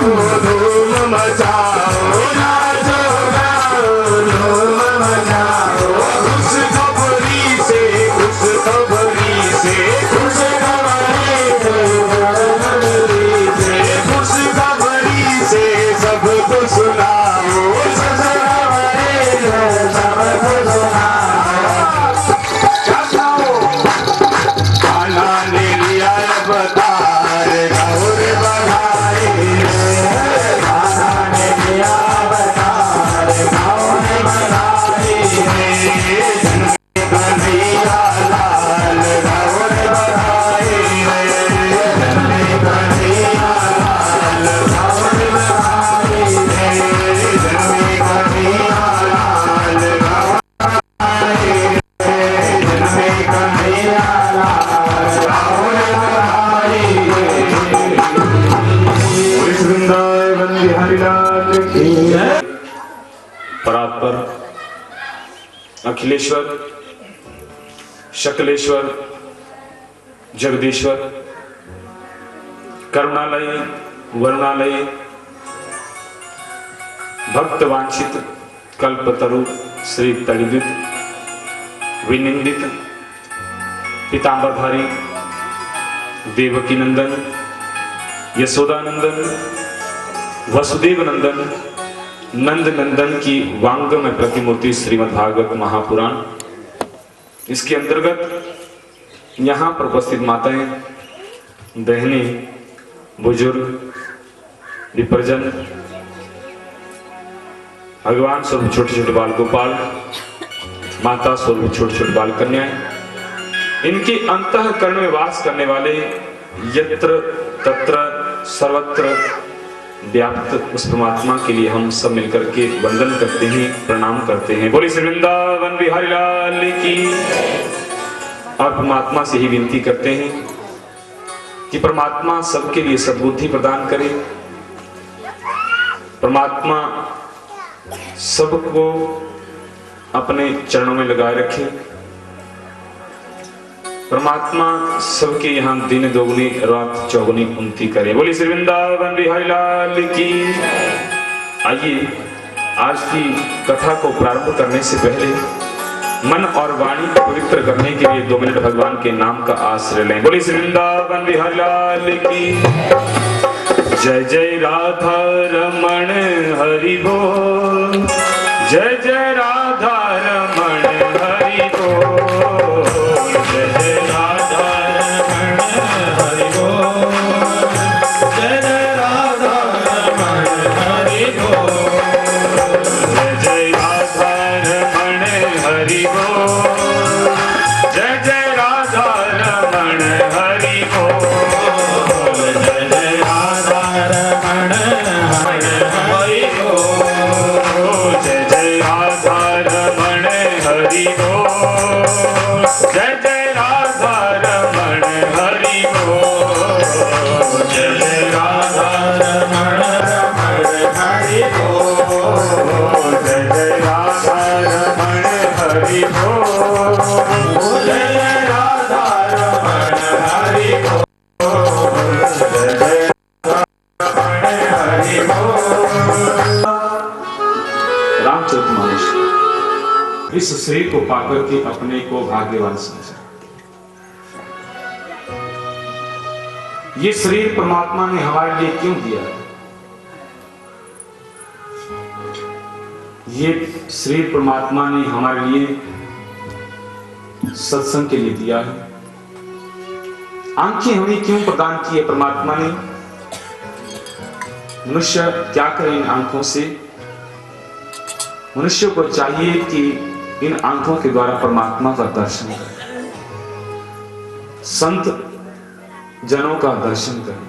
धूम मचाओ, नाचो गाओ, धूम मचाओ। खुशखबरी से, खुशखबरी से, खुशखबरी से, खुशखबरी से सबको सुनाओ, खुशखबरी से सबको सुनाओ। खाना ले लिया बतार गौर बधाई, खाना ले लिया बतार गौर बधाई, कन्हैया लाल गौर बधाई, कन्हैया लाल गौर बधाई, कन्हैया लाल गौर बधाई, कन्हैया परात्पर अखिलेश्वर शकलेश्वर जगदीश्वर करुणालय वरुणालय भक्तवांछित कल्पतरु श्री तड़िदित विनिंदित पीतांबरधारी देवकी नंदन यशोदानंदन वसुदेव नंदन नंद नंदन की वांगमय प्रतिमूर्ति श्रीमद्भागवत महापुराण। इसके अंतर्गत यहाँ पर उपस्थित माताएं, बहनें, बुजुर्ग, विप्रजन, भगवान स्वरूप छोटे छोटे बाल गोपाल, माता स्वरूप छोटे छोटे बाल कन्याएं, इनके अंतःकरण में वास करने वाले यत्र तत्र सर्वत्र व्याप्त उस परमात्मा के लिए हम सब मिलकर के वंदन करते हैं, प्रणाम करते हैं। बोली श्री वृंदावन बिहारी लाल की। और परमात्मा से ही विनती करते हैं कि परमात्मा सबके लिए सद्बुद्धि प्रदान करे, परमात्मा सबको अपने चरणों में लगाए रखे, परमात्मा सबके यहाँ दिन दोगुनी रात चौगुनी उन्नति करे। बोली श्री वृंदावन बिहारी लाल की। आइए आज की कथा को प्रारंभ करने से पहले मन और वाणी को पवित्र करने के लिए 2 मिनट भगवान के नाम का आश्रय लें। बोली श्री वृंदावन बिहारी लाल की। जय जय राधा रमण हरि बोल, जय जय राधा रमण हरि बोल, जय जय राधा रमण हरि बोल, जय जय राधा रमण हरि बोल, जय जय राधा रमण हरि बोल, जय जय राधा रमण हरि बोल, जय जय राधा रमण हरि बोल, जय जय राधा रमण हरि बोल, जय जय राधा रमण हरि बोल, जय जय राधा रमण हरि बोल, जय जय राधा रमण हरि बोल, जय जय राधा रमण हरि बोल, जय जय रमण हरि बोल। रामचरितमानस इस शरीर को पाकर के अपने को भाग्यवान समझा। ये शरीर परमात्मा ने हमारे लिए क्यों दिया? ये शरीर परमात्मा ने हमारे लिए सत्संग के लिए दिया है। आंखें हमें क्यों प्रदान की है परमात्मा ने? मनुष्य क्या करे इन आंखों से? मनुष्य को चाहिए कि इन आंखों के द्वारा परमात्मा का दर्शन करे, संत जनों का दर्शन करे।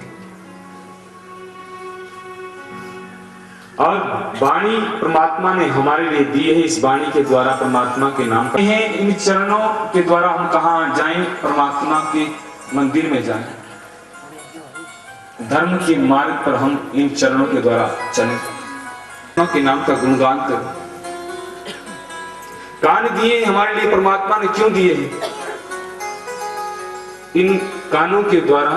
और वाणी परमात्मा ने हमारे लिए दी है। इस वाणी के द्वारा परमात्मा के नाम हैं। इन चरणों के द्वारा हम कहां जाएं? परमात्मा के मंदिर में जाएं। धर्म के मार्ग पर हम इन चरणों के द्वारा चलें, के नाम का गुणगान करें। कान दिए हमारे लिए परमात्मा ने क्यों दिए हैं? इन कानों के द्वारा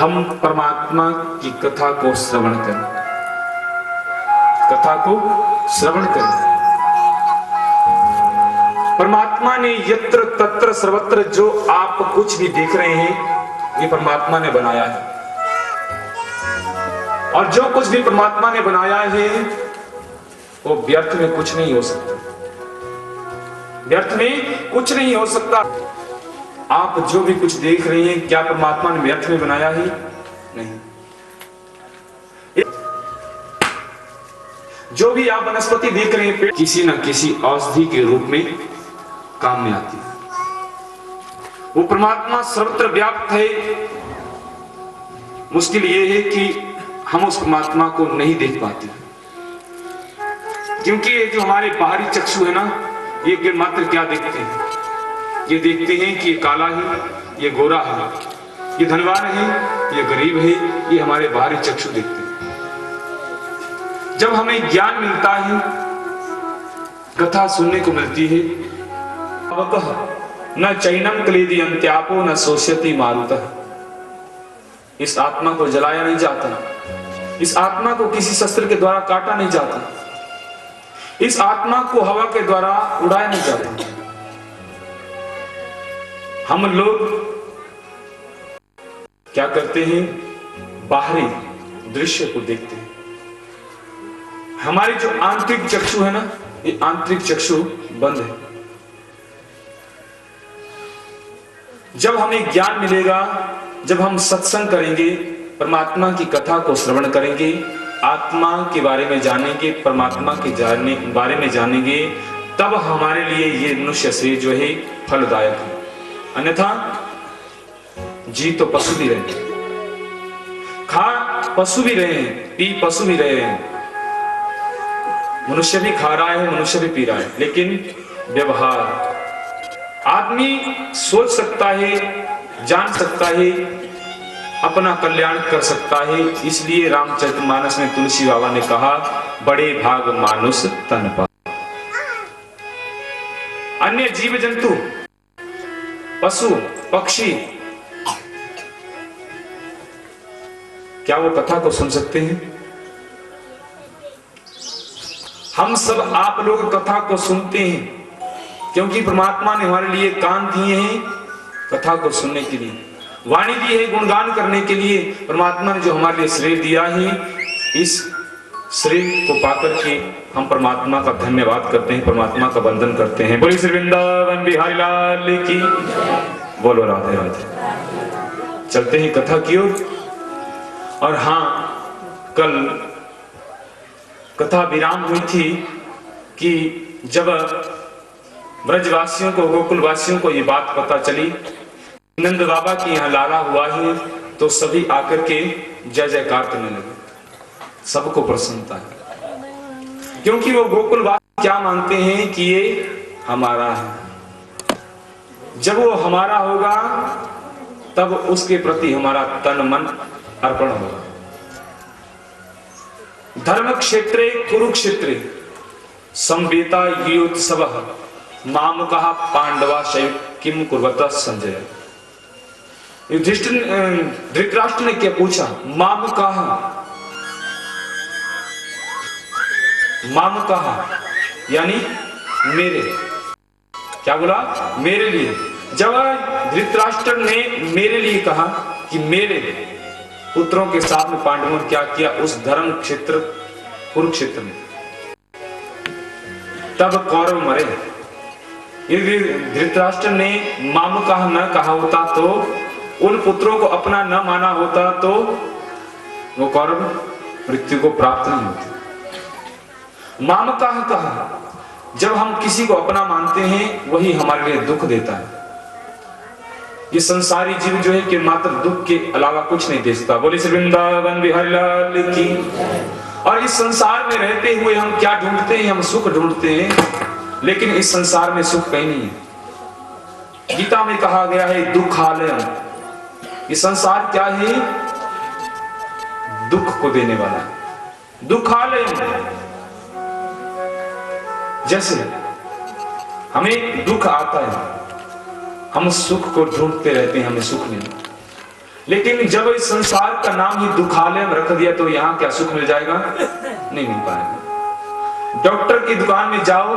हम परमात्मा की कथा को श्रवण करें, कथा को श्रवण करें। परमात्मा ने यत्र तत्र सर्वत्र जो आप कुछ भी देख रहे हैं, ये परमात्मा ने बनाया है। और जो कुछ भी परमात्मा ने बनाया है वो व्यर्थ में कुछ नहीं हो सकता, व्यर्थ में कुछ नहीं हो सकता। आप जो भी कुछ देख रहे हैं, क्या परमात्मा ने व्यर्थ में बनाया है? नहीं। जो भी आप वनस्पति देख रहे हैं, किसी न किसी औषधि के रूप में काम में आती है। वो परमात्मा सर्वत्र व्याप्त है। मुश्किल ये है कि हम उस परमात्मा को नहीं देख पाते, क्योंकि ये जो हमारे बाहरी चक्षु है ना, ये मात्र क्या देखते हैं? ये देखते हैं कि ये काला है, ये गोरा है, ये धनवान है, ये गरीब है। ये हमारे बाहरी चक्षु देखते हैं। जब हमें ज्ञान मिलता है, कथा सुनने को मिलती है, न चैनम क्लेदी अंत्यापो न सोष्यति मारुतः। इस आत्मा को जलाया नहीं जाता, इस आत्मा को किसी शस्त्र के द्वारा काटा नहीं जाता, इस आत्मा को हवा के द्वारा उड़ाया नहीं जाता। हम लोग क्या करते हैं? बाहरी दृश्य को देखते हैं। हमारी जो आंतरिक चक्षु है ना, ये आंतरिक चक्षु बंद है। जब हमें ज्ञान मिलेगा, जब हम सत्संग करेंगे, परमात्मा की कथा को श्रवण करेंगे, आत्मा के बारे में जानेंगे, परमात्मा के बारे में जानेंगे, तब हमारे लिए ये मनुष्य शरीर जो है फलदायक है। अन्यथा जी तो पशु भी रहे, खा पशु भी रहे हैं, पी पशु भी रहे हैं, मनुष्य भी खा रहा है, मनुष्य भी पी रहा है, लेकिन व्यवहार, आदमी सोच सकता है, जान सकता है, अपना कल्याण कर सकता है। इसलिए रामचरितमानस में तुलसी बाबा ने कहा, बड़े भाग मानुष तन पा। अन्य जीव जंतु, पशु पक्षी, क्या वो कथा को सुन सकते हैं? हम सब आप लोग कथा को सुनते हैं, क्योंकि परमात्मा ने हमारे लिए कान दिए हैं कथा को सुनने के लिए, वाणी दी है गुणगान करने के लिए। परमात्मा ने जो हमारे लिए शरीर दिया है, इस शरीर को पाकर के हम परमात्मा का धन्यवाद करते हैं, परमात्मा का वंदन करते हैं। बोलिए श्री वृंदावन बिहारी लाल की, बोलो राधे राधे। चलते हैं कथा की ओर। और हाँ, कल कथा विराम हुई थी कि जब ब्रजवासियों को, गोकुलवासियों को ये बात पता चली, नंद बाबा के यहाँ लाला हुआ है, तो सभी आकर के जय जयकार करने लगे। सबको प्रसन्नता है, क्योंकि वो गोकुलवासी क्या मानते हैं कि ये हमारा है। जब वो हमारा होगा, तब उसके प्रति हमारा तन मन अर्पण होगा। धर्म क्षेत्रे कुरुक्षेत्रे संवेता युत्सवः मामुकः पांडवाश्च किम कुर्वतः संजय। युधिष्ठिर धृतराष्ट्र ने क्या पूछा? मामुकः, मामुकः यानी मेरे। क्या बोला? मेरे लिए। जब धृतराष्ट्र ने मेरे लिए कहा कि मेरे पुत्रों के साथ में पांडवों ने क्या किया उस धर्म क्षेत्र कुरुक्षेत्र में, तब कौरव मरे। यदि धृतराष्ट्र ने मामुकः न कहा होता, तो उन पुत्रों को अपना न माना होता, तो वो कौरव मृत्यु को प्राप्त नहीं होते। मामुकः कहा, जब हम किसी को अपना मानते हैं, वही हमारे लिए दुख देता है। ये संसारी जीव जो है कि मात्र दुख के अलावा कुछ नहीं दे सकता। बोले श्री वृंदावन बिहारी लाल की। और इस संसार में रहते हुए हम क्या ढूंढते हैं? हम सुख ढूंढते हैं, लेकिन इस संसार में सुख कहीं नहीं है। गीता में कहा गया है दुखालयम। ये संसार क्या है? दुख को देने वाला है। दुखालयम, जैसे हमें दुख आता है, हम सुख को ढूंढते रहते हैं, हमें सुख नहीं। लेकिन जब इस संसार का नाम ही दुखालय में रख दिया तो यहाँ क्या सुख मिल जाएगा? नहीं मिल पाएगा। डॉक्टर की दुकान में जाओ,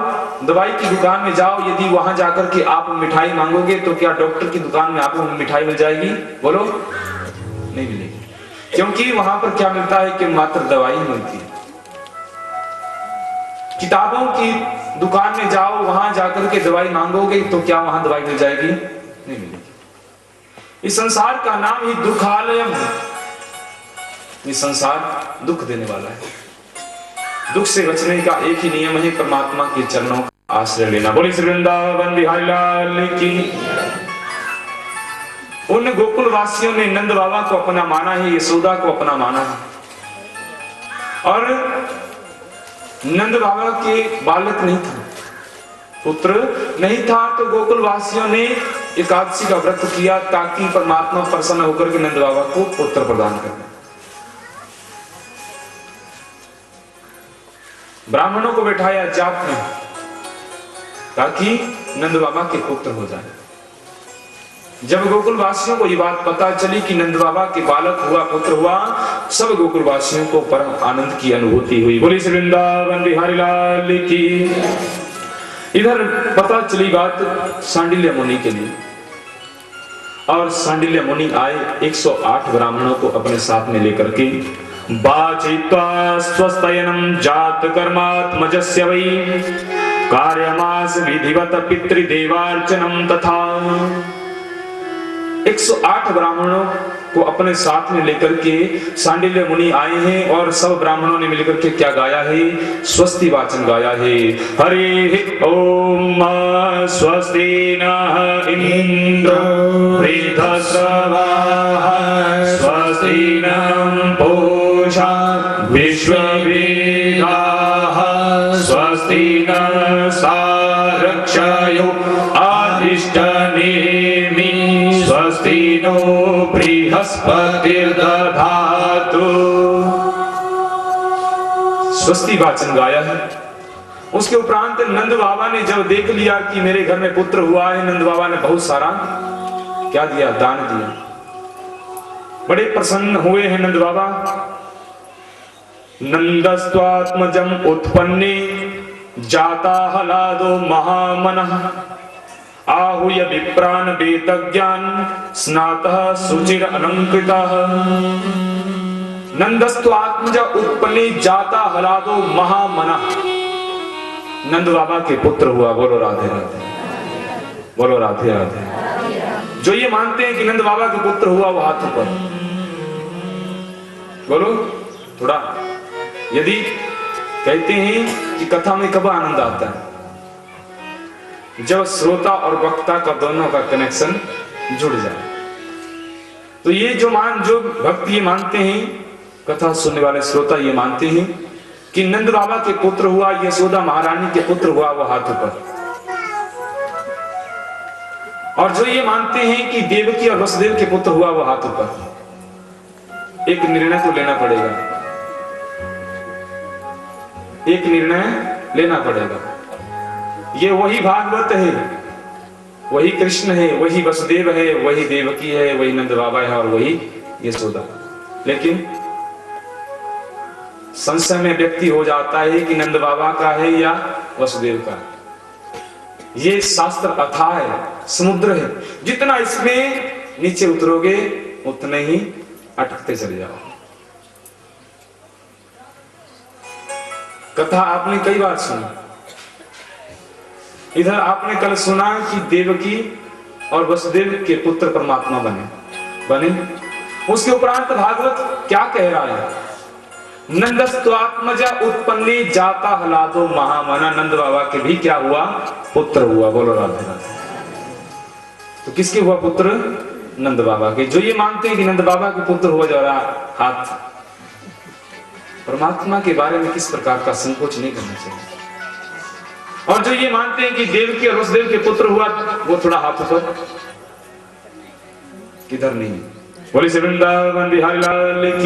दवाई की दुकान में जाओ, यदि वहां जाकर के आप मिठाई मांगोगे तो क्या डॉक्टर की दुकान में आपको मिठाई मिल जाएगी? बोलो, नहीं मिलेगी। क्योंकि वहां पर क्या मिलता है कि मात्र दवाई मिलती है। किताबों की दुकान में जाओ, वहां जाकर के दवाई मांगोगे तो क्या वहां दवाई मिल जाएगी? नहीं मिलेगी। इस संसार का नाम ही दुखालयम है। ये संसार दुख देने वाला है। दुख से बचने का एक ही नियम है, परमात्मा के चरणों का आश्रय लेना। बोले श्री वृंदावन बिहारी लाल की। उन गोकुल वासियों ने नंद बाबा को अपना माना है, यशोदा को अपना माना है। और नंद बाबा के बालक नहीं था, पुत्र नहीं था, तो गोकुल वासियों ने एकादशी का व्रत किया ताकि परमात्मा प्रसन्न होकर के नंद बाबा को पुत्र प्रदान करें। ब्राह्मणों को बैठाया जाप में ताकि नंद बाबा के पुत्र हो जाए। जब गोकुल वासियों को ये बात पता चली कि नंद बाबा के बालक हुआ, पुत्र हुआ, सब गोकुल वासियों को परम आनंद की अनुभूति हुई। बोली श्री वृंदावन बिहारी लाल की। इधर पता चली बात सांडिल्य मुनि के लिए, और सांडिल्य मुनि आए 108 ब्राह्मणों को अपने साथ में लेकर के। वाचित्वा स्वस्तयनं जात कर्मात्मजस्य वै कार्यमास विधिवत पितृदेवार्चनं तथा। 108 ब्राह्मणों को अपने साथ में लेकर के सांडिल्य मुनि आए हैं, और सब ब्राह्मणों ने मिलकर के क्या गाया है? स्वस्ति वाचन गाया है। हरि ओम स्वस्ति नः इंद्रो वृद्धश्रवाः स्वस्ति नः पूषा विश्ववेदाः स्वस्ति नः सारक्षयो अरिष्टनेमि स्वस्ति नो बृहस्पतिर्दधातु। स्वस्ति वाचन गाया है। उसके उपरांत नंद बाबा ने जब देख लिया कि मेरे घर में पुत्र हुआ है, नंद बाबा ने बहुत सारा क्या दिया? दान दिया। बड़े प्रसन्न हुए हैं नंद बाबा। नंदस्त्वात्मजम उत्पन्ने जाता हलादो महामनः आहूय विप्रान वेदज्ञान स्नातः सुचिर अलंकृतः। नंदस्तु आत्मज उत्पन्ने जाता हलादो महामनः। नंद बाबा के पुत्र हुआ। बोलो राधे राधे, बोलो राधे राधे। जो ये मानते हैं कि नंद बाबा के पुत्र हुआ वो हाथ ऊपर बोलो थोड़ा। यदि कहते हैं कि कथा में कब आनंद आता है? जब श्रोता और वक्ता का दोनों का कनेक्शन जुड़ जाए। तो ये जो भक्त ये मानते हैं, कथा सुनने वाले श्रोता ये मानते हैं कि नंद बाबा के पुत्र हुआ, यशोदा महारानी के पुत्र हुआ, वो हाथ ऊपर। और जो ये मानते हैं कि देवकी और वसुदेव के पुत्र हुआ, वो हाथ ऊपर। एक निर्णय तो लेना पड़ेगा, एक निर्णय लेना पड़ेगा। ये वही भागवत है, वही कृष्ण है, वही वसुदेव है, वही देवकी है, वही नंद बाबा है और वही यशोदा। लेकिन संशय में व्यक्ति हो जाता है कि नंद बाबा का है या वसुदेव का। ये शास्त्र अथाह है, समुद्र है। जितना इसमें नीचे उतरोगे उतने ही अटकते चले जाओ। कथा आपने कई बार सुनी। इधर आपने कल सुना कि देवकी और वसुदेव के पुत्र परमात्मा बने। उसके उपरांत भागवत क्या कह रहा है? नंदस्त्वात्मजा उत्पन्ने जाता हलादो महामना। नंद बाबा के भी क्या हुआ? पुत्र हुआ। बोलो राधे राधे। तो किसके हुआ पुत्र? नंद बाबा के। जो ये मानते हैं कि नंद बाबा के पुत्र हुआ, जरा हाथ। परमात्मा के बारे में किस प्रकार का संकोच नहीं करना चाहिए। और जो ये मानते हैं कि देवकी और वसुदेव के पुत्र हुआ, वो थोड़ा हाथ ऊपर। किधर नहीं। बोले श्री वृंदावन बिहारी लाल की।